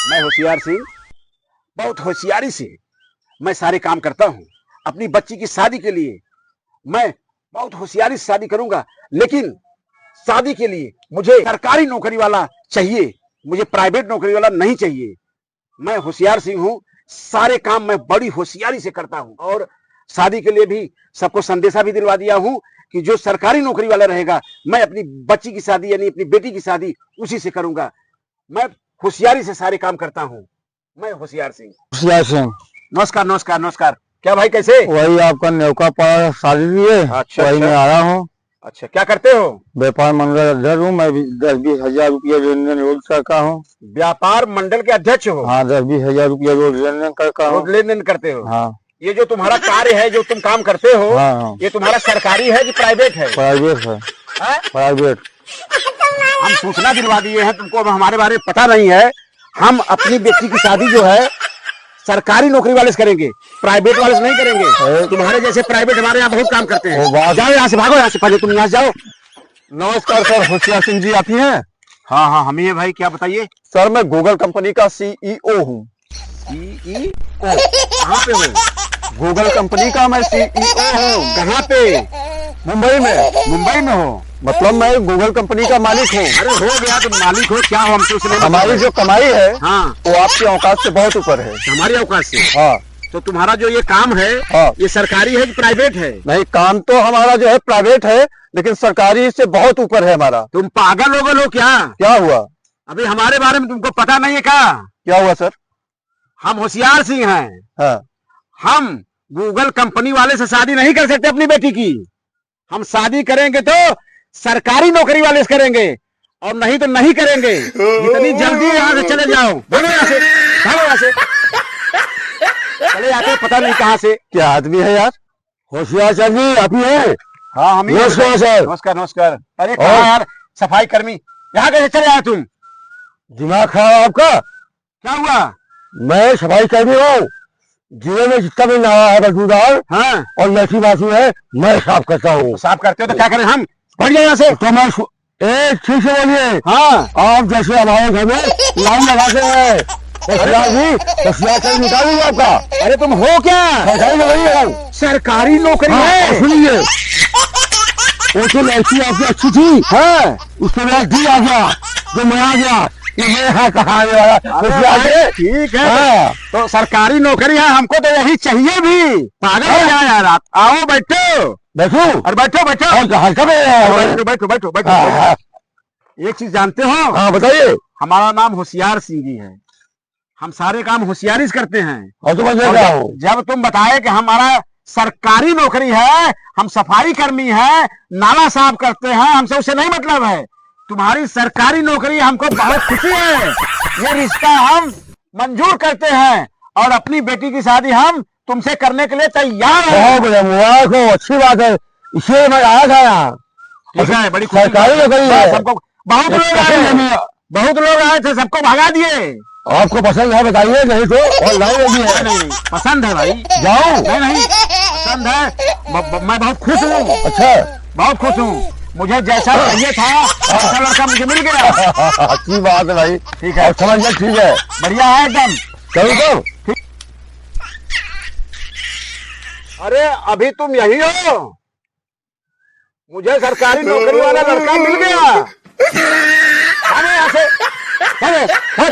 मैं होशियार सिंह बहुत होशियारी से मैं सारे काम करता हूँ। अपनी बच्ची की शादी के लिए मैं बहुत होशियारी से शादी करूंगा, लेकिन शादी के लिए मुझे सरकारी नौकरी वाला चाहिए, मुझे प्राइवेट नौकरी वाला नहीं चाहिए। मैं होशियार सिंह हूँ, सारे काम मैं बड़ी होशियारी से करता हूँ और शादी के लिए भी सबको संदेशा भी दिलवा दिया हूँ कि जो सरकारी नौकरी वाला रहेगा मैं अपनी बच्ची की शादी यानी अपनी बेटी की शादी उसी से करूंगा। मैं होशियारी से सारे काम करता हूँ। मैं होशियार सिंह। होशियार सिंह, नमस्कार नमस्कार नमस्कार। क्या भाई कैसे? वही आपका न्यौका पर शादी दिए। अच्छा, वही अच्छा। मैं आया हूँ। अच्छा, क्या करते हो? व्यापार मंडल अध्यक्ष हूँ। मैं 10-20 हजार रुपया लेन देन रोज करता हूँ। व्यापार मंडल के अध्यक्ष हो? हाँ, 10-20 हजार रुपया रोज लेन देन करता हूँ। रोज लेन देन करते हो? हाँ। ये जो तुम्हारा कार्य है, जो तुम काम करते हो, हाँ। ये तुम्हारा सरकारी है कि प्राइवेट है? प्राइवेट है। प्राइवेट। हम सूचना दिलवा दिए हैं तुमको, अब हमारे बारे में पता नहीं है। हम अपनी बेटी की शादी जो है सरकारी नौकरी वाले से करेंगे, प्राइवेट वाले से नहीं करेंगे। तुम्हारे जैसे प्राइवेट हमारे यहाँ बहुत काम करते हैं। जाओ यहाँ से, भागो यहाँ से, पहले तुम यहाँ जाओ। नमस्कार सर, होशियार सिंह जी आप ही हैं? हाँ हाँ, हम ही है भाई। क्या बताइए? सर मैं गूगल कंपनी का CEO हूँ। CEO? कहाँ पे हो? गूगल कंपनी का मैं CEO हूँ। कहाँ पे? मुंबई में। मुंबई में हो? मतलब मैं गूगल कंपनी का मालिक हूँ। अरे हो गया, तुम मालिक हो, क्या हो हमसे उसने? हमारी जो कमाई है हाँ, वो आपकी औकात से बहुत ऊपर है। हमारी औकात से? हाँ। तो तुम्हारा जो ये काम है, हाँ। ये सरकारी है कि प्राइवेट है? नहीं, काम तो हमारा जो है प्राइवेट है, लेकिन सरकारी से बहुत ऊपर है हमारा। तुम पागल हो गए हो क्या? क्या हुआ? अभी हमारे बारे में तुमको पता नहीं है क्या? क्या हुआ सर? हम होशियार सिंह हैं। हाँ। हम गूगल कंपनी वाले से शादी नहीं कर सकते अपनी बेटी की। हम शादी करेंगे तो सरकारी नौकरी वाले से करेंगे, और नहीं तो नहीं करेंगे। इतनी जल्दी यहाँ से चले जाओ, भागो यहाँ से, भागो यहाँ से। चले जाते पता नहीं कहाँ से। क्या आदमी है यार? होशियार सर जी आप ही है? हाँ हम ही। नमस्कार सर। नमस्कार नमस्कार। अरे कहाँ यार सफाई कर्मी, यहाँ कैसे चले आए तुम? दिमाग खराब आपका? क्या हुआ? मैं सफाई कर्मी हूँ। जिले में जितना भी नाला है बदबूदार, हाँ, और लसी बासी है, मैं साफ करता हूँ। साफ करते हो तो क्या करें हम? बढ़ जाए यहाँ से। तो मैं ठीक से बोलिए। हाँ, आप जैसे हमारे घर में लाइन लगाते हैं, होशियार जी, होशियार सर निकालूंगा आपका। अरे तुम हो क्या? सरकारी नौकरी है। सरकारी नौकरी हाँ, है? सुनिए, वो तो लड़की आपकी अच्छी थी। हाँ, उसके बाद डी आ गया, जो मैं आ गया, ये मैं हाँ कहाने वाला होशियार जी। ठीक है। हाँ। तो सरकारी नौकरी है, हमको तो यही चाहिए भी। पागल हो गया यार आप। आओ बैठो। बैठो। और बैठो बैठो हल्का बैठो बैठो बैठो बैठो। हाँ। एक चीज जानते हो? हाँ बताइए। हमारा नाम होशियार सिंह जी है। हम सारे काम होशियारी से करते हैं। और तो मैं और रहा हूँ। जब तुम बताए कि हमारा सरकारी नौकरी है, हम सफाई कर्मी है, नाला साफ करते हैं, हमसे उससे नहीं मतलब है। तुम्हारी सरकारी नौकरी हमको बहुत खुशी है। ये रिश्ता हम मंजूर करते हैं और अपनी बेटी की शादी हम तुमसे करने के लिए तैयार हैं। बहुत बढ़िया, मुबारक हो, अच्छी बात है। इसलिए मैं आया था यहाँ। ठीक है, बड़ी खुशी सरकारी नौकरी है। सबको। बहुत लोग आए, बहुत लोग आए थे, सबको भगा दिए। आपको पसंद है बताइए, नहीं तो ऑनलाइन होगी है। नहीं पसंद है भाई। जाओ। नहीं नहीं पसंद है। मैं बहुत खुश हूँ। अच्छा, बहुत खुश हूँ। मुझे जैसा चाहिए था वैसा लड़का मुझे मिल गया। अच्छी बात है भाई। ठीक है, अब समझिए, ठीक है, बढ़िया है एकदम। चलो तो। अरे अभी तुम यही हो? मुझे सरकारी नौकरी वाला लड़का मिल गया। भागो यहाँ से, भागो, भाग।